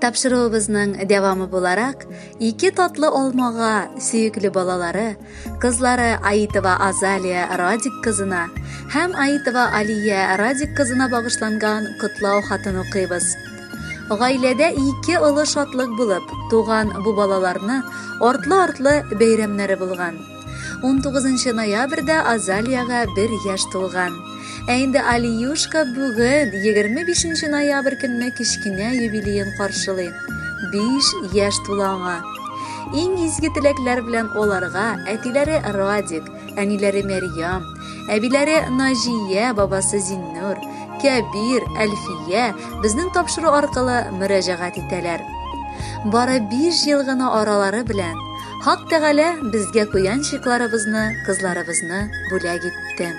Тапшырыбызның дәвамы буларак, ике татлы алмага сөйекле балалары, кызлары Аитова Азалия Радик кызына һәм Аитова Алия Радик кызына багышланган котлау хатын укыйбыз. Гаиләдә ике олы шатлык булып, туган бу балаларны артлы-артлы бәйрәмнәре булган. 19 ноябрьдә Азалияга 1 яшь тулган. Инде Алиюшка бүген 25 ноябрь көнне кичкенә юбилеен каршылый. 5 яшь тулаган. Иң изге теләкләр белән оларга әтиләре Радик, әниләре Мәрьям, әбиләре Нажия, бабасы Зиннур, Кәбир, Әлфия безнең тапшыру аркылы мөрәҗәгать итәләр. Бары 5 ел гына аралары белән Хак Тәгалә безгә куянчыкларыбызны, кызларыбызны бүләк итте.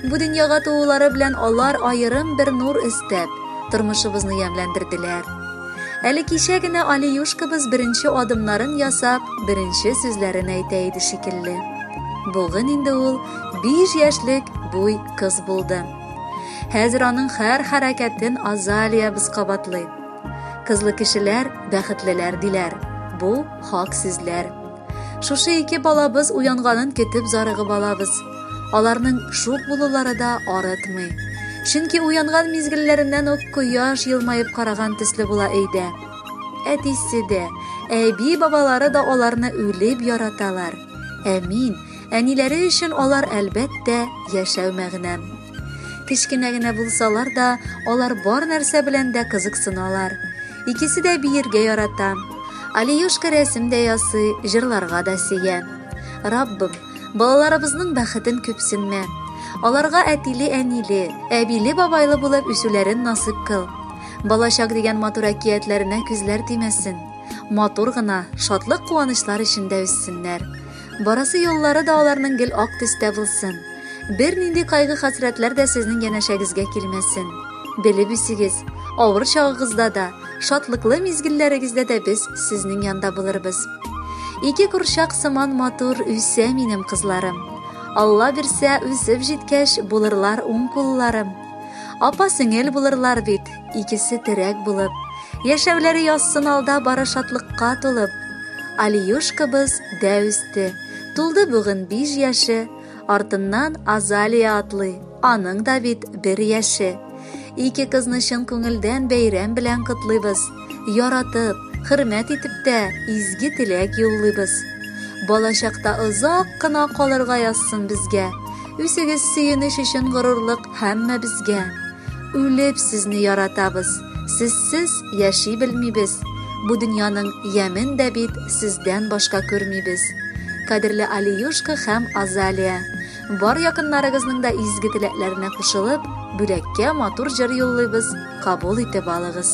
Бу дөньяга туулары белән алар айырым бер нур истәп, тормышыбызны ямьләндерделәр. Әле кичә генә Алиюшкабыз беренче адымнарын ясап, беренче сүзләрен әйтә иде шикелле. Бүген инде ул 5 яшьлек буй кыз булды. Хәзер аның һәр хәрәкәтен Азалия без кабатлый. Кызлы кешеләр бәхетлеләр диләр. Бу хак сүзләр. Шушы ике балабыз уянганын көтеп зарыгып алабыз. Аларның шук булулары да арытмый. Чөнки уянган мизгелләреннән үк кояш елмаеп караган төсле була әйдә. Әтисе дә, әби бабалары да аларны үлеп яраталар. Әмин, әниләре өчен алар әлбәттә яшәү мәгънәм. Кичкенә генә булсалар да, алар бар нәрсә белән дә кызыксыналар. Икесе дә биергә ярата. Алиюшка рәсем дә ясый, җырларга да сөя. Раббым, балаларыбызның бәхетен күпсенмә. Аларга әтиле, әниле, әбиле, бабайлы булып үсүләрен насыйп кыл. Балачак дигән матур әкиятләренә күзләр тимәсен. Матур гына, шатлык куанычлар эчендә үссеннәр. Барасы юллары да аларның гел ак төстә булсын. Бер нинди кайгы хәсрәтләр дә сезнең янәшәгезгә килмәсен. Белеп үсегез, авыр чагыгызда да, шатлыклы мизгелләрегездә дә без сезнең янда булырбыз. Ике курчак сыман матур үсә минем кызларым. Алла бирсә, үсеп җиткәч булырлар уң кулларым. Апа-сеңел булырлар бит, икесе терәк булып. Яшәүләре яссын алда бары шатлыкка тулып. Алиюшкабыз дә үсте. Тулды бүген 5 яше. Артыннан Азалия атлый. Аның да бит 1 яше. Ике кызны чын күңелдән бәйрәм белән котлыйбыз. Яратып, хөрмәт итеп тә изге теләк юллыйбыз. Балачакта озак кына калырга язсын безгә. Үсегез сөенеш өчен горурлык һәммә безгә. Үлеп сезне яратабыз. Сезсез яши белмибез. Бу дөньяның ямен дә бит сездән башка күрмибез. Кадерле Алиюшка һәм Азалия, бар якыннарыгызның да изге теләкләренә кушылып, бүләккә матур җыр юллыйбыз. Кабул итеп алыгыз.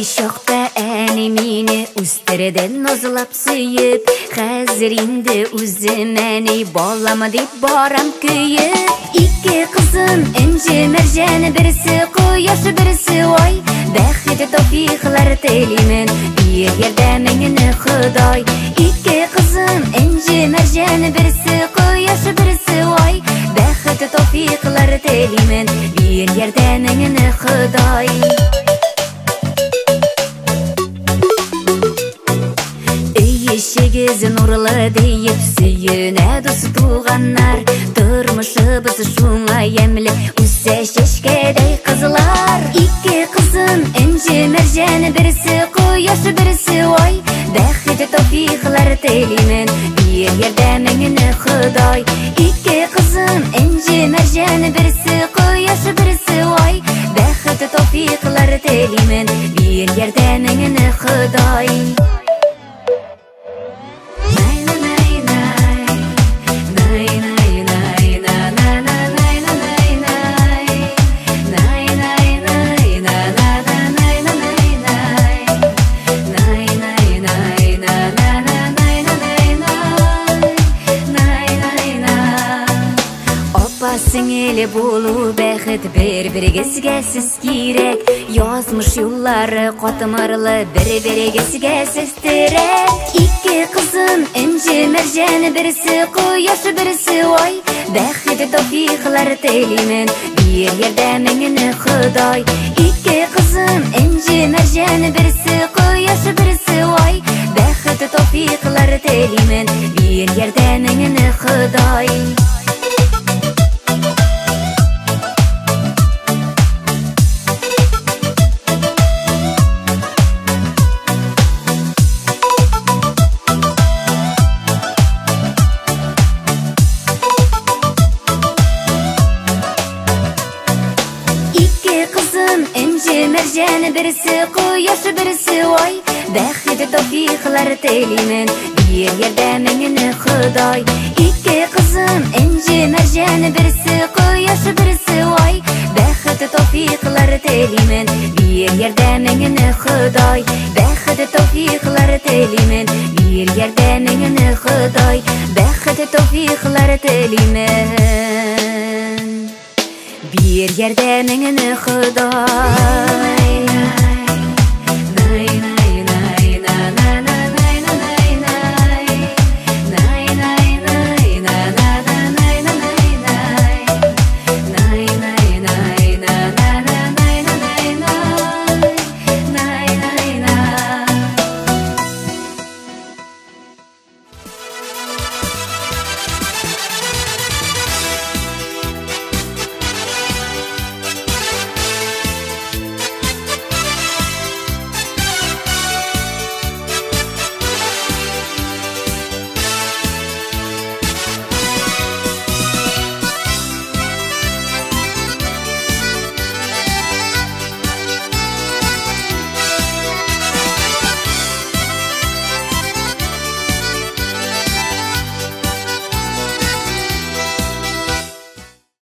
Şokta әнемені үстереден нозылап сүйіп, хәзір инде үзім әне балама деп барам күйіп. Ике қызым әнжі мәржәні бірісі қояшы бірісі ой, бәхеті тофиқлар телимен бір ярдәмеңіні Құдай. Ике қызым әнжі мәржәні бірісі қояшы бірісі ой, бәхеті тофиқлар телимен бір ярдәмеңіні Құдай. Ешегіз нұрлы дейіп сүйіне досы туғаннар, тұрмышыбыз шуңа емлі үсі шешкедей қызылар. Ике қызым әнжі мәржәні бірісі қояшы бірісі ой, бәхеті тофиқлар телимен бір ярдәмеңіні Құдай. Ике қызым әнжі мәржәні бірісі қояшы бірісі ой, бәхеті тофиқлар телимен бір ярдәмеңіні Құдай. Birgeli bolu bäxit bir-birigizge siz kirek. Yazmış yolları qatmarlı bir-birigizge siz terek. İki kızın inci mercan, birisi quyosh birisi oy. Bäxit tawfiqlar telimen bir yerde mengini Xudoy. İki kızın inci mercan, birisi quyosh birisi oy. Bäxit tawfiqlar telimen bir yerde mengini Xudoy. İnci mercan, birisi quyosh birisi oy. Bäxit tawfiqlar telimen bir yerde mengini Xudoy. İki kızım inci mercan, birisi quyosh birisi oy. Bäxit tawfiqlar telimen bir yerde mengini Xudoy. Bäxit tawfiqlar telimen bir yerde mengini Xudoy. Bäxit tawfiqlar telimen bir yerde mengini Xudoy.